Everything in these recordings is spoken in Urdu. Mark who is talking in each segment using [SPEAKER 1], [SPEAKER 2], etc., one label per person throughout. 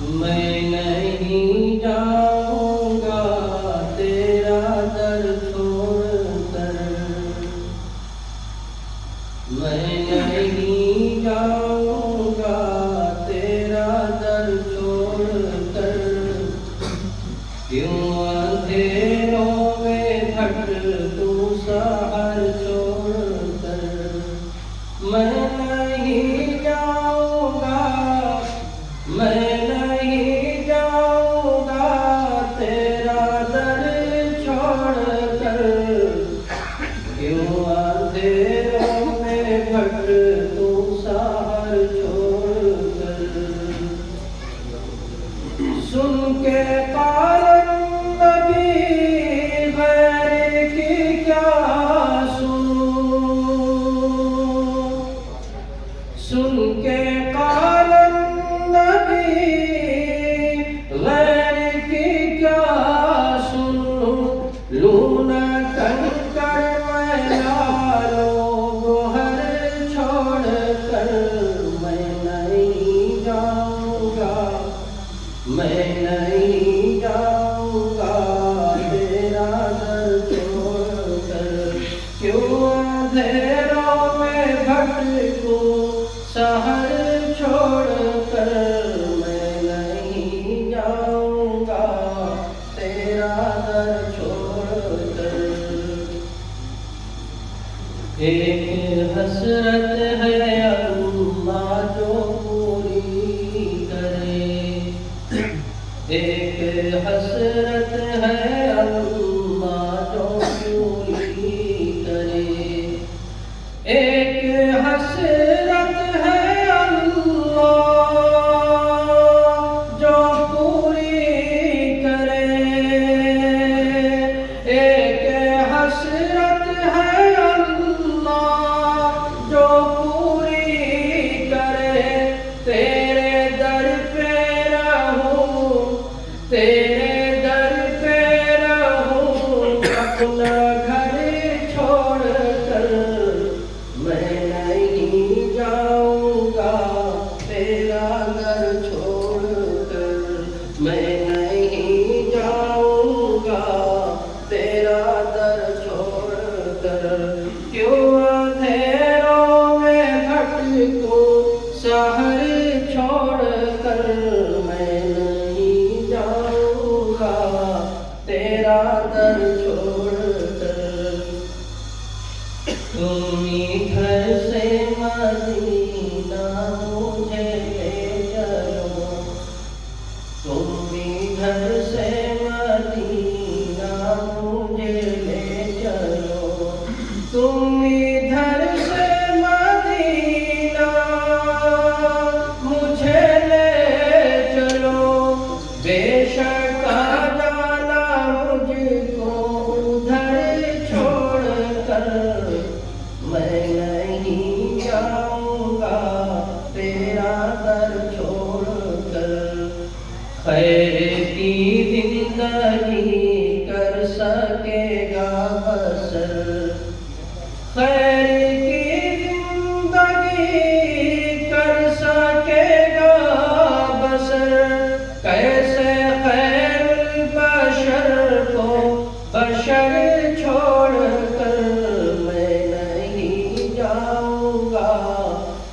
[SPEAKER 1] میں نہیں جاؤں گا تیرا در چھوڑ کر، میں نہیں جاؤں گا تیرا در چھوڑ کر، کیوں اندھیروں میں بھٹکوں سحر چھوڑ کر، میں نہیں جاؤں گا، میں نہیں جاؤں گا تیرا در چھوڑ کر، کیوں اندھیروں میں بھٹکوں سحر چھوڑ کر، سن کے قال نبی غیر کی کیا سنوں، سن کے قال نبی غیر کی کیا سنوں، لوں نہ کنکر میں ڈالوں گوہر چھوڑ کر، میں نہیں جاؤں گا، میں نہیں جاؤں گا تیرا در چھوڑ کر، کیوں اندھیروں میں بھٹکوں سحر چھوڑ کر، میں نہیں جاؤں گا تیرا در چھوڑ کر، ایک حسرت ہے اللہ جو پوری کرے، ایک حسرت ہے اللہ جو پوری کرے، ایک حسرت ہے اللہ جو پوری کرے، ایک حسرت ہے اللہ جو پوری کرے، تیرے در پہ رہوں، تیرے در پہ رہوں اپنا گھر چھوڑ کر، میں نہیں جاؤں گا تیرا در چھوڑ کر، میں نہیں جاؤں گا تیرا در چھوڑ کر، کیوں اندھیروں میں بھٹکوں سحر چھوڑ کر، میں نہیں جاؤں گا تیرا در چھوڑ کر، تم ادھر سے مدینہ مجھے لے چلو، تم ادھر سے مدینہ مجھے لے چلو، تم ادھر سے مدینہ مجھے لے چلو، بے شک جانا مجھ کو ادھر چھوڑ کر، میں نہیں جاؤں گا تیرا در چھوڑ کر، خیر کی زندگی کر سکے گا بسر، خیر کی زندگی کر سکے گا بسر، کیسے خیر البشر کو بشر چھوڑ کر، میں نہیں جاؤں گا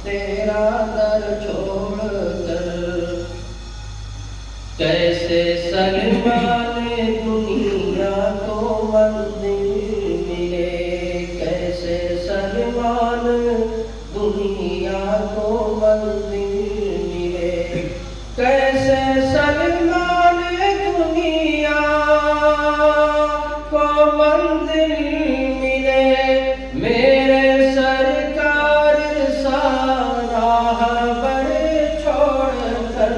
[SPEAKER 1] تیرا در چھوڑ کر، کیسے سلمان دنیا کو منزل ملے، کیسے سلمان دنیا کو منزل ملے، کیسے سلمان دنیا کو منزل ملے، میرے سرکار سا راہبر چھوڑ کر،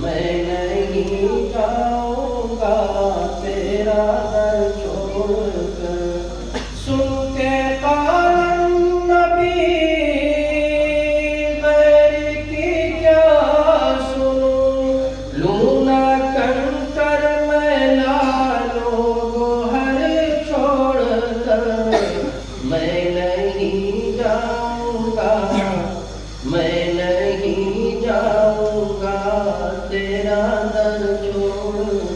[SPEAKER 1] میں نہیں جاؤں تیرا در چھوڑ